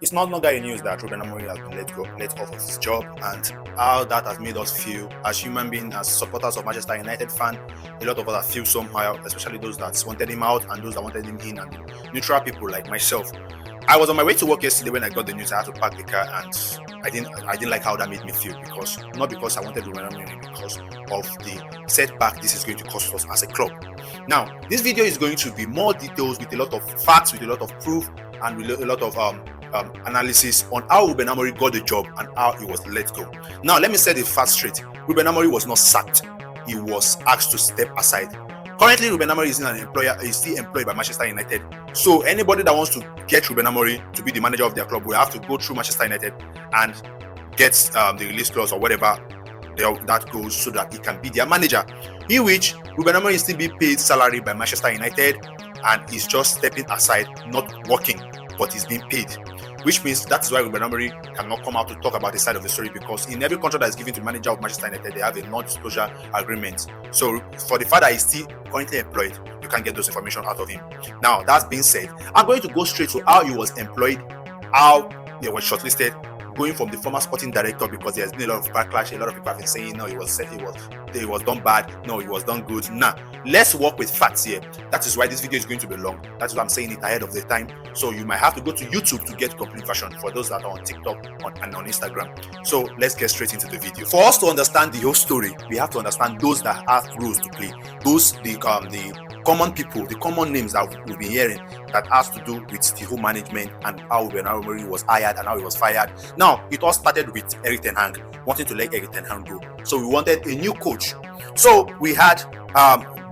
It's not longer a news that Ruben Amorim has been let off of his job, and how that has made us feel as human beings, as supporters of Manchester United fan. A lot of us feel somehow, especially those that wanted him out and those that wanted him in, and neutral people like myself. I was on my way to work yesterday when I got the news. I had to park the car, and I didn't like how that made me feel, because not because I wanted Ruben Amorim, because of the setback this is going to cost us as a club. Now, this video is going to be more details with a lot of facts, with a lot of proof, and with a lot of analysis on how Ruben Amorim got the job and how he was let go. Now, let me set the facts straight. Ruben Amorim was not sacked; he was asked to step aside. Currently, Ruben Amorim is an employer. He's still employed by Manchester United. So anybody that wants to get Ruben Amorim to be the manager of their club will have to go through Manchester United and get the release clause or whatever that goes, so that he can be their manager. In which Ruben Amorim is still being paid salary by Manchester United, and he's just stepping aside, not working, but he's being paid. Which means that is why Ruben Amorim cannot come out to talk about the side of the story, because in every contract that is given to the manager of Manchester United, they have a non-disclosure agreement. So for the fact that he's still currently employed, you can't get those information out of him. Now, that being said, I'm going to go straight to how he was employed, how they were shortlisted, going from the former sporting director, because there's been a lot of backlash. A lot of people have been saying, no, it was done bad, no, it was done good. Nah, let's work with facts here. That is why this video is going to be long. That's why I'm saying it ahead of the time. So you might have to go to YouTube to get complete version for those that are on TikTok and on Instagram. So let's get straight into the video. For us to understand the whole story, we have to understand those that have roles to play. Those the common people, the common names that we'll be hearing that has to do with the whole management and how Ruben Amorim was hired and how he was fired. Now, it all started with Erik ten Hag wanting to let Erik ten Hag go. So we wanted a new coach. So we had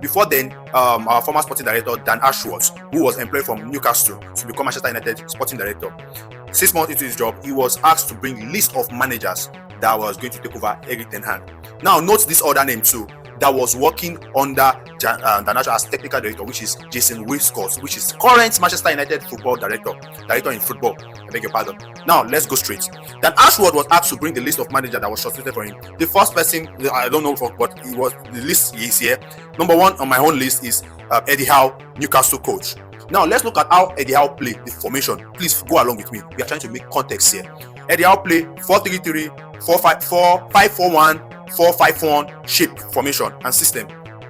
before then our former sporting director Dan Ashworth, who was employed from Newcastle to become Manchester United sporting director. 6 months into his job, he was asked to bring a list of managers that was going to take over Erik ten Hag. Now, note this other name too, that was working under Dan Ashworth as technical director, which is Jason Wilscott, which is current Manchester United football director in football. I beg your pardon. Now, let's go straight. Dan Ashworth was asked to bring the list of managers that was shortlisted for him. The first person, I don't know what he was, the list is here. Number one on my own list is Eddie Howe, Newcastle coach. Now, let's look at how Eddie Howe played the formation. Please go along with me. We are trying to make context here. Eddie Howe played 4-3-3, 4-5-4, 5-4-1, 4-5-1 shape, formation and system.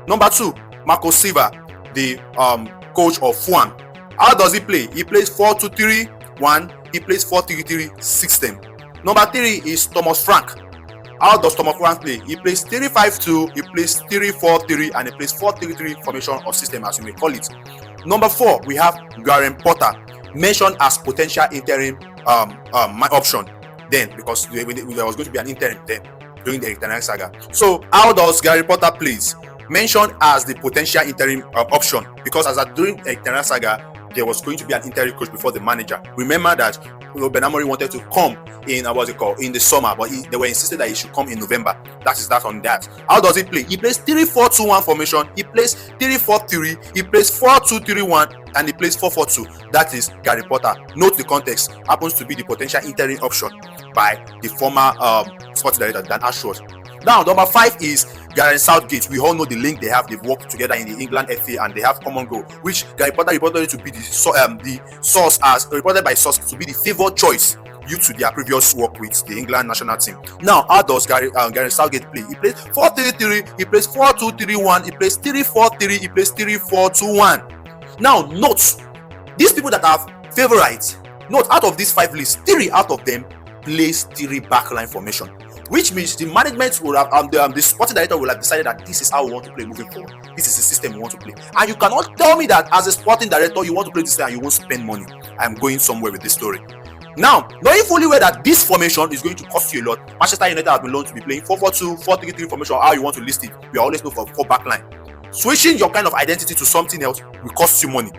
Number two, Marco Silva, the coach of Fulham. How does he play? He plays 4-2-3-1. He plays 4-3-3 system. Number three is Thomas Frank. How does Thomas Frank play? He plays 3-5-2, he plays 3-4-3, and he plays 4-3-3 formation or system, as you may call it. Number four, we have Graham Potter, mentioned as potential interim option then, because there was going to be an interim then during the Erik ten Hag saga. So how does Gary Potter plays? Mentioned as the potential interim option, because as during Erik ten Hag saga, there was going to be an interim coach before the manager. Remember that Ruben Amorim wanted to come in in the summer, but they were insisted that he should come in November. That is that on that. How does he play? He plays 3-4-2-1 formation, he plays 3-4-3, he plays 4-2-3-1, and he plays 4-4-2. That is Gary Potter. Note the context, happens to be the potential interim option by the former sporting director Dan Ashworth. Now, number five is Gareth Southgate. We all know the link they have. They've worked together in the England FA and they have common goal, which Gary Potter reported to be reported by source to be the favored choice due to their previous work with the England national team. Now, how does Gareth Southgate play? He plays 4-3-3, he plays 4-2-3-1, he plays 3-4-3, he plays 3-4-2-1. Now, note, these people that have favorites, note, out of these five lists, 3 out of them plays 3 backline formation, which means the management will have the sporting director will have decided that this is how we want to play moving forward. This is the system we want to play. And you cannot tell me that as a sporting director you want to play this way and you won't spend money. I'm going somewhere with this story. Now, knowing fully well that this formation is going to cost you a lot, Manchester United have been known to be playing 4-4-2, 4-3-3 formation, or how you want to list it. We are always known for 4 backline. Switching your kind of identity to something else will cost you money.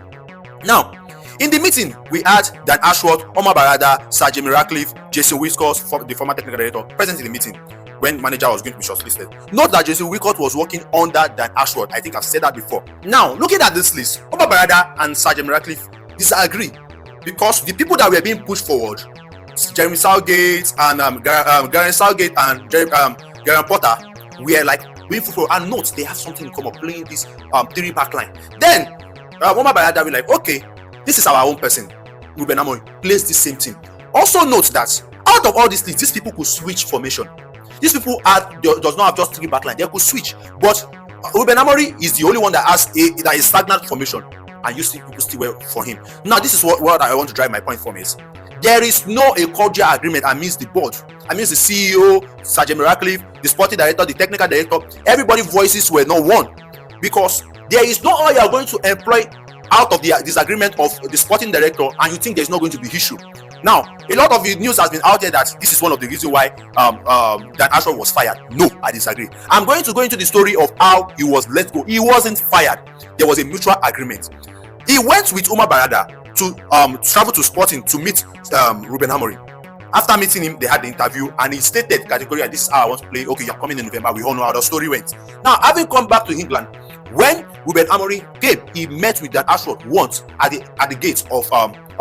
Now, in the meeting, we had Dan Ashworth, Omar Barada, Sir Jamie Ratcliffe, Jason Wilscott, the former technical director, present in the meeting when manager was going to be shortlisted. Note that Jason Wilscott was working under Dan Ashworth. I think I've said that before. Now, looking at this list, Omar Barada and Sir Jamie Ratcliffe disagree, because the people that were being pushed forward, Jeremy Southgate and Gareth Southgate and Graham Potter, were like going for, and note they have something in common, playing this 3 backline. Then Omar Barada will like, okay, this is our own person. Ruben Amorim plays the same team. Also note that out of all these things, these people could switch formation. These people does not have just 3 backline. They could switch, but Ruben Amorim is the only one that has that is stagnant formation, and you see people still well for him. Now, this is what I want to drive my point from is there is no a cordial agreement amidst the board, amidst the CEO, Sergeant Ratcliffe, the sporting director, the technical director. Everybody's voices were not one, because there is no how you are going to employ out of the disagreement of the sporting director, and you think there's not going to be issue. Now, a lot of the news has been out there that this is one of the reasons why Dan Ashworth was fired. No, I disagree. I'm going to go into the story of how he was let go. He wasn't fired. There was a mutual agreement. He went with Umar Barada to travel to Sporting to meet Ruben Amorim. After meeting him, they had the interview, and he stated categorically, "This is how I want to play. Okay, you're coming in November." We all know how the story went. Now, having come back to England, when Ruben Amorim came, he met with Dan Ashworth once at the gates of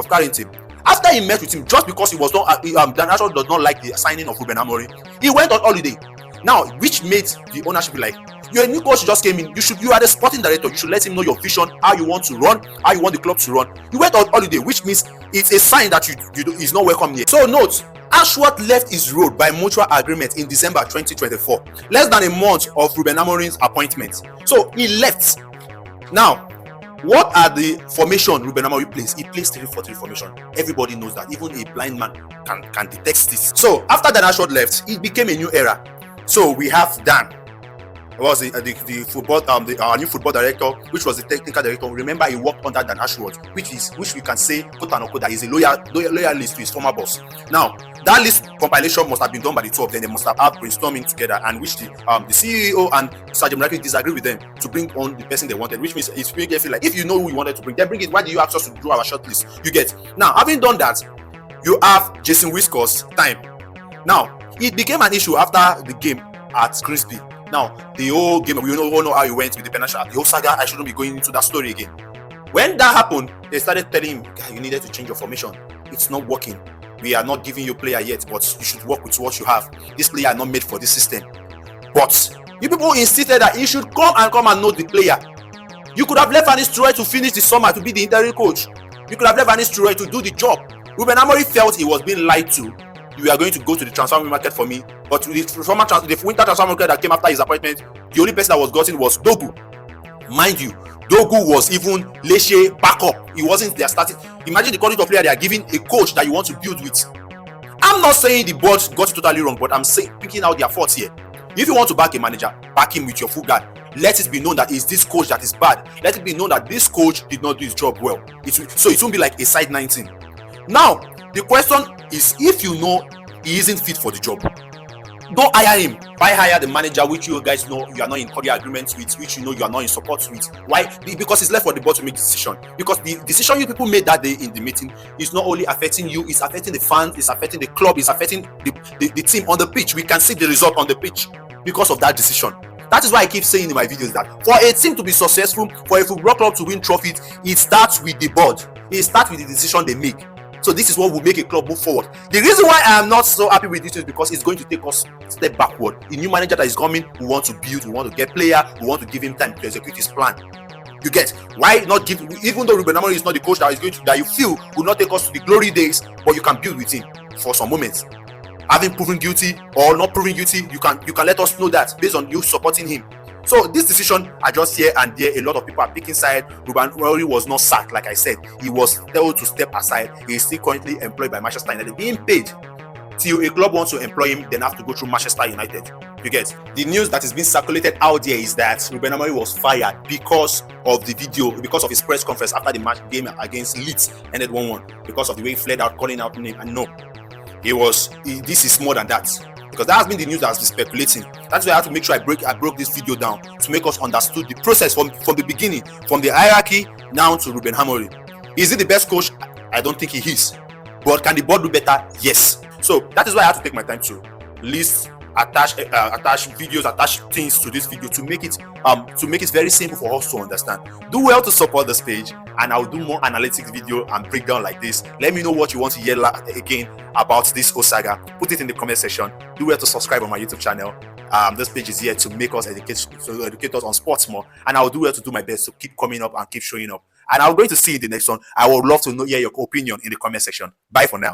Carrington. After he met with him, just because he was not Dan Ashworth does not like the signing of Ruben Amorim, he went on holiday. Now, which made the ownership be like, you're a new coach, just came in. You are the sporting director. You should let him know your vision, how you want to run, how you want the club to run. You went on holiday, which means it's a sign that he's not welcome here. So note, Ashworth left his role by mutual agreement in December 2024, less than a month of Ruben Amorim's appointment. So he left. Now, what are the formation Ruben Amorim plays? He plays 3-4-3 formation. Everybody knows that. Even a blind man can detect this. So after Dan Ashworth left, it became a new era. So we have Dan, was the football our new football director, which was the technical director. Remember, he worked under Dan Ashworth, which we can say quote unquote that he's a loyalist to his former boss. Now, that list compilation must have been done by the two of them. They must have had brainstorming together, and which the CEO and Sergeant Ratcliffe disagree with them to bring on the person they wanted, which means it's really feel like if you know who you wanted to bring, then bring it. Why do you ask us to do our short list? You get. Now, having done that, you have Jason Wisco's time. Now, it became an issue after the game at Grimsby. Now, the whole game, we all know how it went with the penalty. The whole saga, I shouldn't be going into that story again. When that happened, they started telling him, you needed to change your formation. It's not working. We are not giving you player yet, but you should work with what you have. This player are not made for this system. But you people insisted that he should come and know the player. You could have left Van Nistelrooy to finish the summer to be the interim coach. You could have left Van Nistelrooy to do the job. Ruben Amorim felt he was being lied to. You are going to go to the transfer market for me, but the winter transfer market that came after his appointment, the only person that was gotten was Dogu. Mind you, Dogu was even Leche backup. He wasn't their starting. Imagine the quality of player they are giving a coach that you want to build with. I'm not saying the board got it totally wrong, but I'm saying picking out their faults here. If you want to back a manager, back him with your full guard. Let it be known that it's this coach that is bad. Let it be known that this coach did not do his job well. So it won't be like a side 19. Now, the question is, if you know he isn't fit for the job, don't hire him. Why hire the manager which you guys know you are not in cordial agreement with, which you know you are not in support with? Why? Because it's left for the board to make the decision. Because the decision you people made that day in the meeting is not only affecting you, it's affecting the fans, it's affecting the club, it's affecting the team on the pitch. We can see the result on the pitch because of that decision. That is why I keep saying in my videos that for a team to be successful, for a football club to win trophies, it starts with the board. It starts with the decision they make. So this is what will make a club move forward. The reason why I am not so happy with this is because it's going to take us a step backward. A new manager that is coming, we want to build, we want to get player, we want to give him time to execute his plan. You get? Why not give, even though Ruben Amorim is not the coach that is going to, that you feel will not take us to the glory days, but you can build with him for some moments. Having proven guilty or not proven guilty, you can let us know that based on you supporting him. So this decision are just here and there. A lot of people are picking side. Ruben Amorim was not sacked, like I said. He was told to step aside. He is still currently employed by Manchester United, being paid. Till a club wants to employ him, then have to go through Manchester United. You get? The news that is being circulated out there is that Ruben Amorim was fired because of the video, because of his press conference after the match game against Leeds ended 1-1, because of the way he fled out, calling out name. And no, this is more than that. Because that has been the news that has been speculating. That's why I have to make sure I broke this video down to make us understood the process from the beginning, from the hierarchy down to Ruben Amorim. Is he the best coach? I don't think he is. But can the board do better? Yes. So that is why I have to take my time to list, attach videos, attach things to this video to make it very simple for us to understand. Do well to support this page, and I'll do more analytics video and breakdown like this. Let me know what you want to hear again about this whole saga. Put it in the comment section. Do well to subscribe on my YouTube channel. This page is here to make us educate us on sports more, and I'll do well to do my best to keep coming up and keep showing up. And I'm going to see you in the next one. I would love to hear your opinion in the comment section. Bye for now.